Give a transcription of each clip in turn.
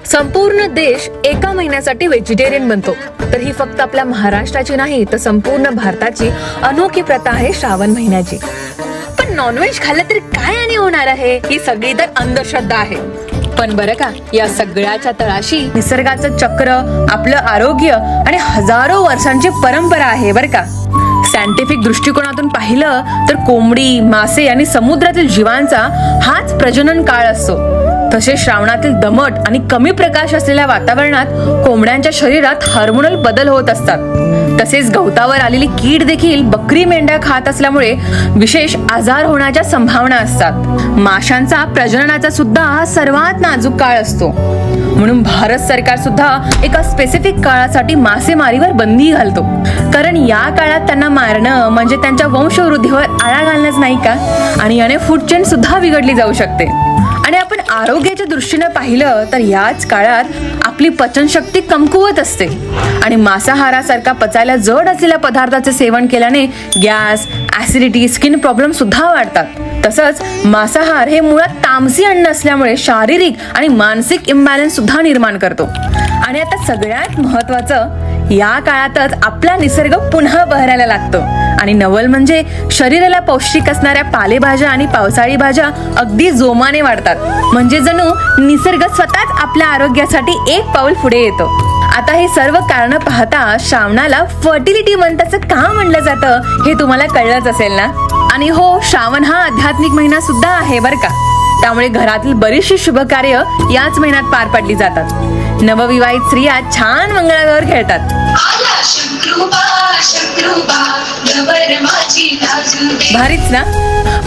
संपूर्ण देश एका महिन्यासाठी व्हेजिटेरियन बनतो, तर ही फक्त आपल्या महाराष्ट्राची नाही तर संपूर्ण भारताची अनोखी प्रथा आहे श्रावण महिन्याची. पण नॉनव्हेज खाल्लं तरी काय आणि होणार आहे, ही सगळी तर अंधश्रद्धा आहे. पण बरं का, या सगळ्याच्या तळाशी निसर्गाचं चक्र, आपलं आरोग्य आणि हजारो वर्षांची परंपरा आहे बरं का. सायंटिफिक दृष्टिकोनातून पाहिलं तर कोंबडी, मासे आणि समुद्रातील जीवांचा हाच प्रजनन काळ असतो. तसेच श्रावणातील दमट आणि कमी प्रकाश असलेल्या वातावरणात कोंबड्यांच्या शरीरात हार्मोनल बदल होत असतात. तसेच गवतावर आलेली कीड देखील बकरी मेंढ्या खात असल्यामुळे विशेष आजार होण्याच्या संभावना असतात. माशांचा प्रजननाचा सुद्धा हा सर्वात नाजूक काळ असतो. म्हणून भारत सरकार सुद्धा एका स्पेसिफिक काळासाठी मासेमारीवर बंदी घालतो, कारण या काळात त्यांना मारणं म्हणजे त्यांच्या वंशवृद्धीवर आळा घालणंच नाही का, आणि याने फूड चेन सुद्धा बिघडली जाऊ शकते. आणि आपण आरोग्याच्या दृष्टीने पाहिलं तर याच काळात आपली पचनशक्ती कमकुवत असते आणि मांसाहारासारखा पचायला जड असलेल्या पदार्थाचे सेवन केल्याने गॅस, ऍसिडिटी, स्किन प्रॉब्लेम सुद्धा वाढतात. तसंच मांसाहार हे मुळात तामसी अन्न असल्यामुळे शारीरिक आणि मानसिक इम्बॅलन्स सुद्धा निर्माण करतो. आणि आता सगळ्यात महत्वाचं, या काळातच आपला निसर्ग पुन्हा बहरायला लागतो आणि नवल म्हणजे शरीराला पौष्टिक असणाऱ्या पालेभाज्या आणि पावसाळी भाज्या अगदी जोमाने वाढतात. म्हणजे जणू निसर्ग स्वतःच आपल्या आरोग्यासाठी एक पाऊल पुढे येतो. आता हे सर्व कारण पाहता श्रावणाला फर्टिलिटी मंथचं का म्हणलं जातं हे तुम्हाला कळलंच असेल ना. आणि हो, श्रावण हा आध्यात्मिक महिना सुद्धा आहे बरं का. त्यामुळे घरातील बरीचशी शुभ कार्य याच महिन्यात पार पडली जातात. नवविवाहित स्त्रिया छान मंगळागौर खेळतात. भारीच ना.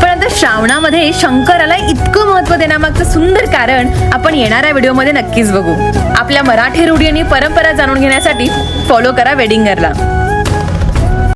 पण आता श्रावणामध्ये शंकराला इतकं महत्व देण्यामागचं सुंदर कारण आपण येणाऱ्या व्हिडिओमध्ये नक्कीच बघू. आपल्या मराठी रूढी आणि परंपरा जाणून घेण्यासाठी फॉलो करा वेडिंगरला.